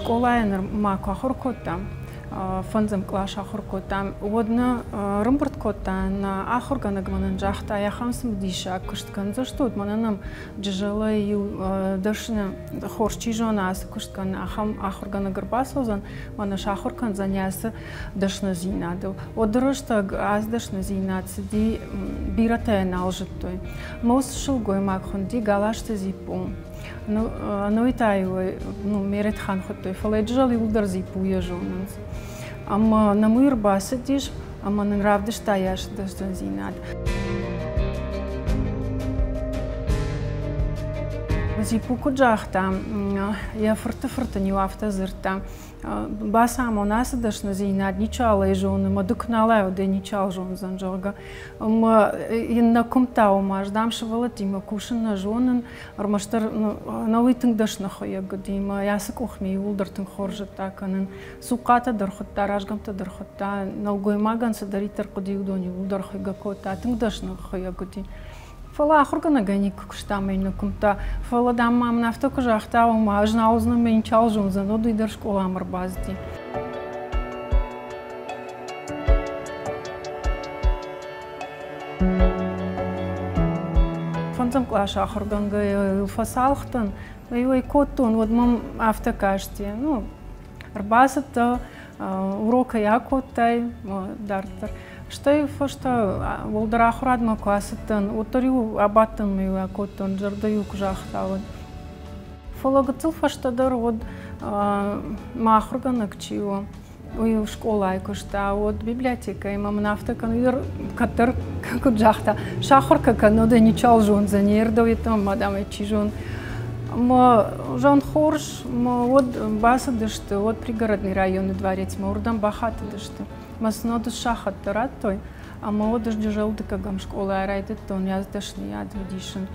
школаенер мако ахуркотам, фонзем клаш ахуркотам, одна рамбурткотан ахурганаг манан жахта яхамсым диша кушткан за что мананам джалай дашна хорчи жонас кушткан ахам ахурганаг басозан манаш ахуркан заняса дашна зинадо. Одрышта аз дашна зинат ди бирата налжтой. Мос шулгой макхунди галашта зипу. Ну и тайвой, мерет хан хотой, фаледжал и удар зипу ежонанс. Ама на муир басадиш, ама на нравдиш таяш дашдан зинат. Зипу куджахта, я фрта не уафта зырта. Басам у нас дашна зинат, ничала и жоны, ма дукналаю, да ничал жон занжалга. Ма на кумтау маж, дам шавалатима, кушан на жонын, армаштар на уйтынг дашна хоя гадима, ясы кухми улдартын хоржата канын, суката дархотта, ражгамта дархотта, налгой маган садаритар кудиудони улдар хойга кота, тынг дашна хоя гади. Фала ахургана гани куштамайна кумта, фала дамам нафта кужахта, ума ажна узна менчал жон заноду и дар школа амарбазди. Фонзам клаша ахурганга фасалхтан, и коттон, вот мам автокашти, ну, арбазата, урока якотай, дартар. Что и фашта волдарахурад макасатан, уторю абатан мила коттон, жардаю кужахтаван. Фологацил фашта дар вот махургана кчио, уй школа айкушта, вот библиотека, имам нафтакан, ир катар куджахта, шахурка канода ничал жон за нердовитом, мадам чижон. Ма жан хорш, ма вот баса дышты, вот пригородный районный дворец, ма урдам бахата дышты. Маснодus шахат таратой, а молодежь держал декагам школа арайдет тон яздашни яд видишен.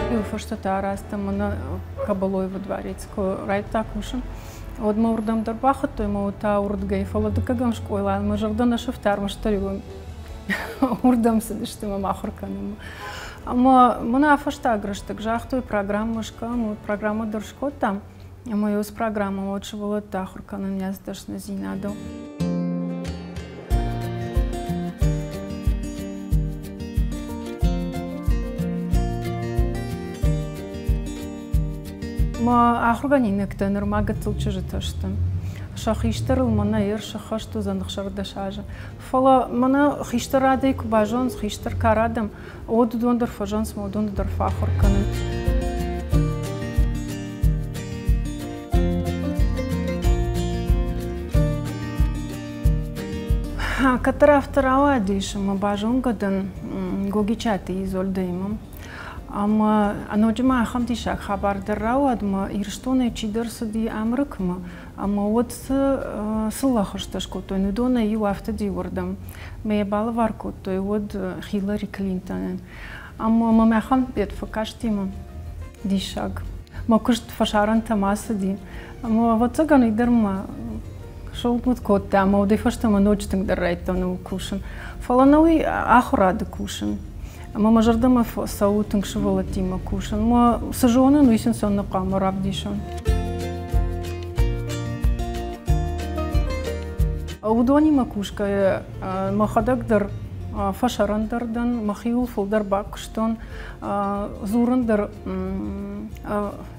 И уфашта тараста мана кабалой во дворец, ко райд такушен. От ма урдам дарбахат той ма ута урдгай фала декагам школа, ма жардана шафтар маштарю. Урдам сидиште махурканым. Ама мана фашта граштак жахтой программашка, программа доршкота, мою с программой отшивала тахурканым яздашна зинадо. Ма ахурганинек тенер магатыл чужиташтым. Шахиштер мана ер шахашту занахшардашажа. Фала мана хиштарадей кубажонс хиштар карадам од дондер фажонс модон дер фахурканым. Катара вторая диш ма бажонгадан гогичати изолдеймам. Ама аноджма хамтишак хабар дарауад ма ирштоне чидерсади амрыкма. Ама вот сылахышташко той нудона ю автоди вардам. Ме бала варко той вот Хиллари Клинтон. Ама ма махам бет факаштима дишак. Ма кушт фашаран тамасади. Ама вот цаган идерма шолтмут котта. Ама одей фаштама ночтинг даррайтон кушен. Фаланауи ахурады кушен. Ама жардама саутынг шывала тима кушен. Ма сажона нуисен сонна кама рабдишон. Удони макушка махадагдар фашарандардан махиул фулдар бакштон зурандар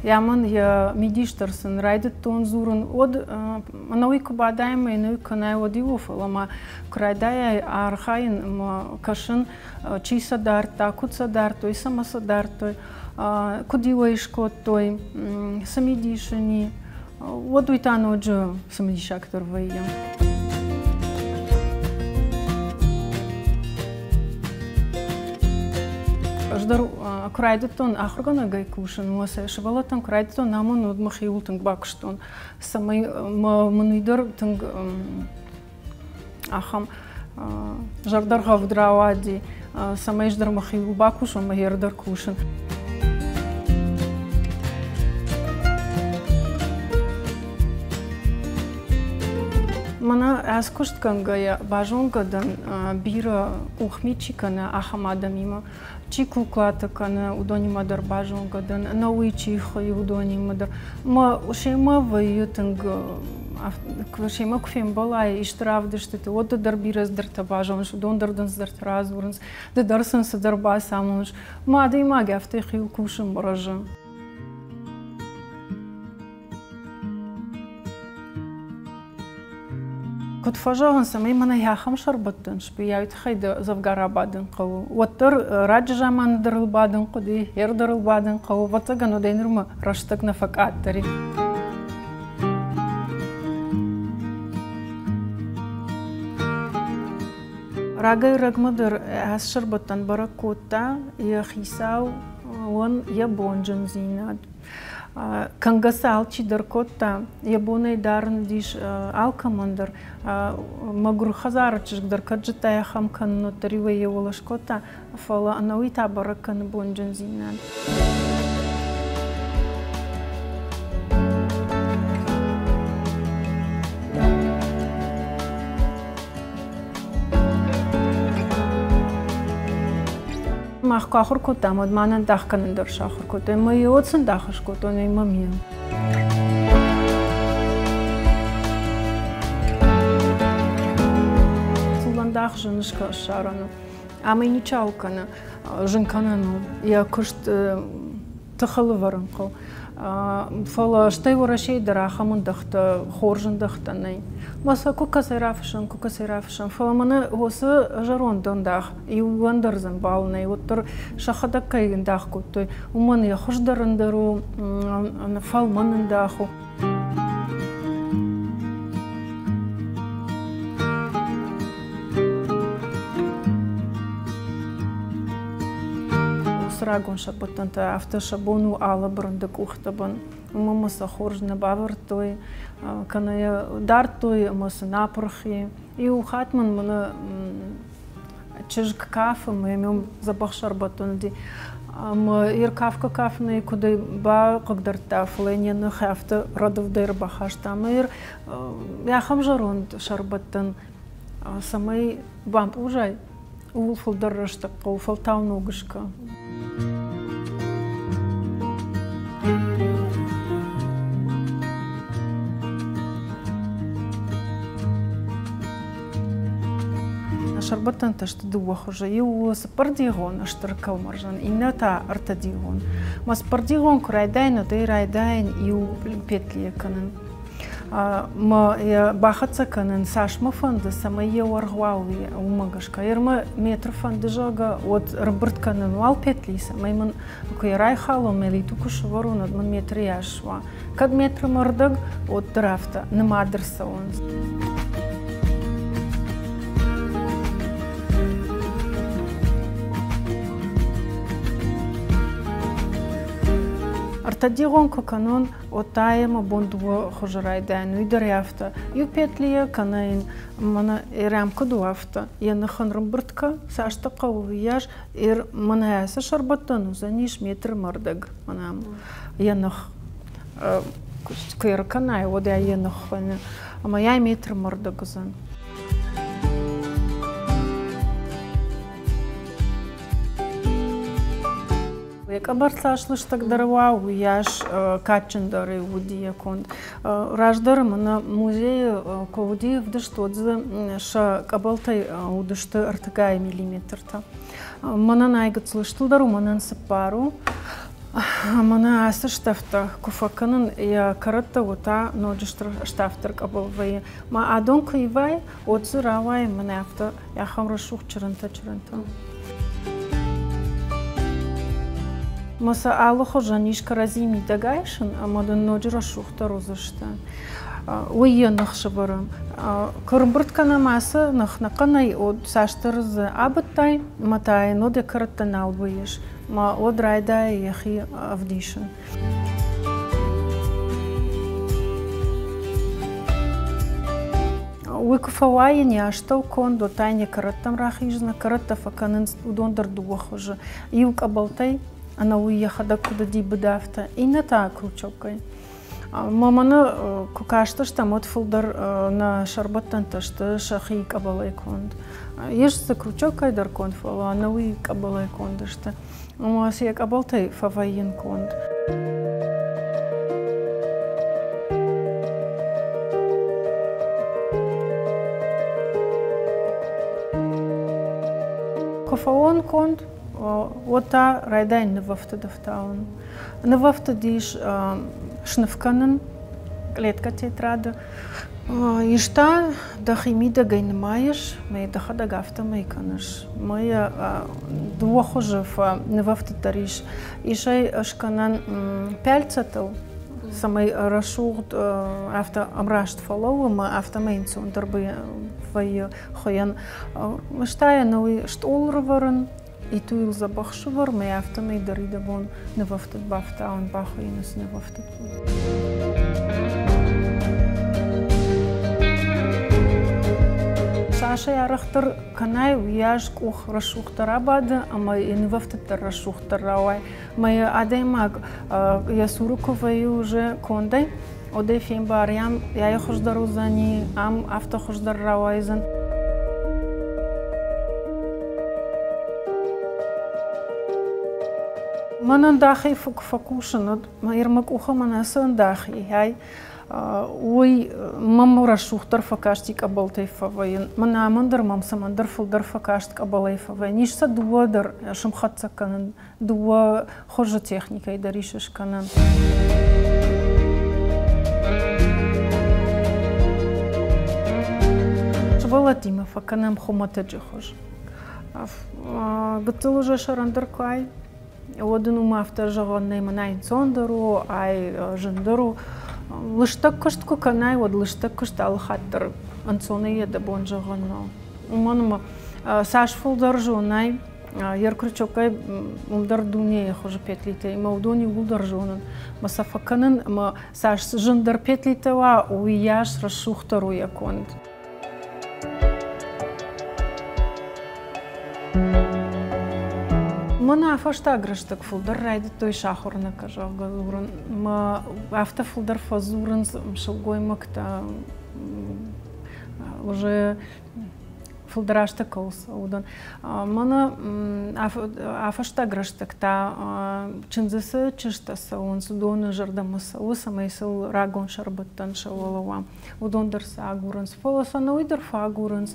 яман я мидиштарсен райдеттон зуран од науику бадайма и науика найодивуфала ма крайдая архаин кашин чиса дарта куца дарто и сама садарто кудилаишко той самидишани од уитано джо самидишактор вайя. Ждар крайдетон ахургана гайкушен, мосе шевалатан крайдетон намон од махиултан бакштон. Самай мануидар танг ахам жардар гавдравади, самай ждар махиул бакушон, махирдар кушен. Мана аскушт кангая бажонгадан бира ухмичи кана ахамадамима чи куклата кана удонимадар бажонгадан науичи хой удонимадар ма шема ваютанг шема кфем балай иштравдыштыты вот дар бирас дарта бажонш дондардан дарта разворнс да дарсан садарба самонш ма да има гафте хил кушам бража. كنت فاجئن سمي من هي خمس شربتن شبيعت خيد زفجر بعدن قو وتر رجع من در بعدن قدي يردر بعدن قو وتجنو دينرما رشتك نفقات تري راجع رقمدر هس شربتن بركوتا يا خيساو ون يبون جنزينات كنغسال چی در کوتا یبونه دارن دیش آلکمندر مگر خزار چش در کجتا یا خم کن نتریوی یولش کوتا فلا نوی تابرکن بونجن زینان. ماخ کاخر کوتا مد مانن داخ کنن در شاخر کوتا ما یوتسن داخش کوتا نیما میم. سولان داخ جنش کاشارانو. اما نیچاو کنه جن کننو یا کشت تخلورن کو. فلا شتای ورشی در آخامون دخت خورجن دخت نی. مثلا کوکا سرافشن فلا من هوس جرون دنداخ یوان درزن بال نی و تر شخدا کی داخ کوتوی و من یا خوش درندرو فال من داخو. راجون شبتن تا أفتر شبونو على برندك أختبن وماما سخورجنا بعبرتوي كان دارتوي مس نابرخي يو خاتمن من تشجك كاف ما يوم زبخ شربتن دي ما يركافك كافنا يكودي با قدر تافلين نخافت ردف دير بخاش تامير يا خمجرون شربتن سمي بام بوجاي وفل درجتك وفل تاونوغشكا شربتن تشتدو خجي وسبرديغون اشتركوا مرجان إنتا ارتديغون ما سبرديغون كرايدين ودي رايدين يو بيتلي كنن ما باخدسا كنن ساش مفند سمايا ورغواوي ومغشكا يرما متر فند جاغا ود ربرت كنن وال بيتلي سماي من كوي رايخالو مليتو كشورون من متر ياشوا كد متر مردق ود درافتا نما درسون ارتديغون كانون وتايم بوندو خجرايدان ويدريافتا يو بيتليا كانين منا إيرام كدوافتا ينخن رمبرتكا ساشتقا وياش إير منا هاسا شربتانو زنيش متر مردق منام ينخ كيركناي ودا ينخ أما ياي متر مردق زن Кабарцашлыш тогдарва уяш качендары удия конд раждар мана музей ковди вдыштодзе ша кабалтай удышты артыгай миллиметрта мана найгыцлыштылдару манан сыпару мана асы штафта куфаканын я каратта ута ноджыштыр штафтыр кабалвай ма адон кыйвай отзы равай мана авто я хамры шух чырынта Маса аллаху жанишка разими дагайшин, а мадан ноджира шухта розышта. Уйя нахшабарам. Кырмбырткана маса нахнаканай от саштырз абаттай, матай ноде караттанал буеш. Ма од райдай яхи авдишин. Уикуфавай няштау кондо тайне караттам рахижна каратта факанын удондыр дуахужа. Юк абалтай. Она уехала куда ди бдафта и на та кручокой. مامانا كوكاشتش تموت فلدر نا شربتن تشت شخي قبل يكوند يش سكروتشو كايدر كوند فلا نوي قبل يكوندشت وما سي قبلتي ففاين كوند كفوان كوند وتا رايدين نففت دفتاون نففت ديش شنفكنن клетка тетрада ишта да химида гайнмаеш мей да хада гафта мей канаш моя дуохожев нефафта тариш ишай ашканан пяльцатал самой рашугт авто амрашт фоллоу авто мейнцун дербе фай хоян штая новый штолрварен и туил забахшвар мей авто мей дарида бон нефафта бафта он бахоинес нефафта Саша ярахтар канай уяж кух рашухтар абада, ама инвафтар рашухтар рауай. Май адаймаг ясуруковаю уже кондай, одай фим барям, я хождару за ни, ам авто хождар рауайзан. Манан дахи факушанот, майрмак уха манасан дахи, яй. Ой, мама рашухтар факашти кабалтай фавайн. Мана амандер мам самандер фулдер факашт кабалай фавайн. Нишса дуадер шамхатса канан, дуа хожа техника и даришеш канан. Швала тима факанам хомата джихож. Гатил уже шарандер кай. Один умафта жаганнай манайн сондеру, ай жендеру. Лыштак кыштку канай, вот лыштак кыштал хаттер ансоны еда бонжагано. Уманма саш фулдар жонай, яркрчокай умдар дуне хоже 5 лита, има удони улдар жонан. Масафаканын ма саш жындар 5 литава уяш расшухтару яконд. Мана афашта граштак фулдар райда той шахорна кажа газуран. Ма афта фулдар фазуран шалгой макта уже фулдарашта колса удан. Мана афашта граштак та чинзеса чиштаса он судона жардамаса усамайсыл рагон шарбаттан шавалава. Удон дарса агуранс фоласа нойдар фагуранс.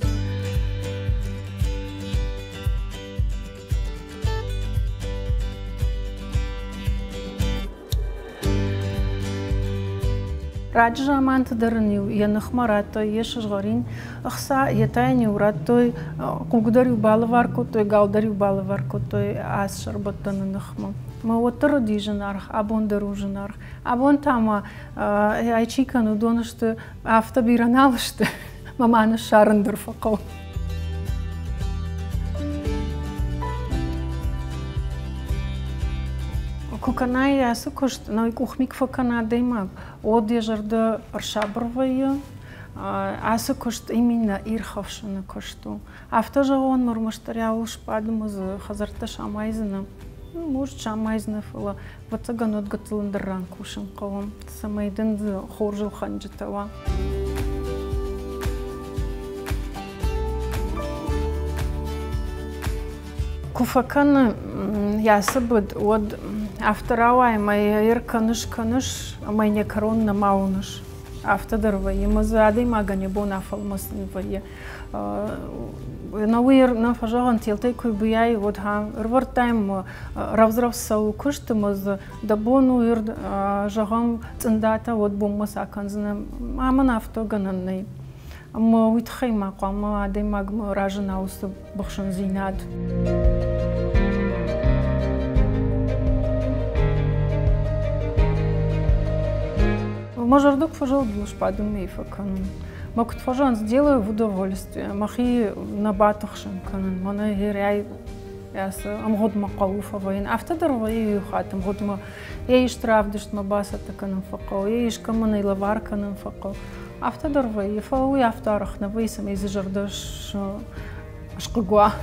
راجع ما أنت درني ينخمراتو يشجعين أخسا يتاني وراتو كوجدري وبالوار كتو يقالدري وبالوار كتو عاس شربتنا نخمة ما هو تردي جنارخ أبون درو جنارخ أبون تاما أي كانوا دونشت أفتا بيرانالشت ما معنا شارندر فقو Куканай ясы кошт, но и кухмик факана даймаг. Одежар да аршабрвая, асы кошт именно ирхавшана кошту. А в то же он мурмаштарял шпадом из хазарта шамайзена. Может шамайзена фала. Вот цаганот гатыландаран кушан калам. Самайден хоржил ханджитава. Куфакана ясы буд от Авторауай моя каныш моя коронна маунаш. Автодорвай, мы задей магане бона фалмаснивай. Науир на фажаган телтай кой буяй вот ха рвартайм равзравсау кушты маз дабону ир жагам цендата вот боммас аканзна аман автогананнай. Ама уитхай мақама адей магма ражна усу бахшан зинад. Мажордок фажал душ подумай факан. Мак фажан сделаю в удовольствие. Махи на батахшем канан. Мана гиряй яс амгод мақауфа вайн. Автодор вай хатам год ма ей штрафдиш мабаса таканан факау. Ей шкамана илавар канан факау. Автодор вай фауи автарах на вайсам из жардаш ашкугуа.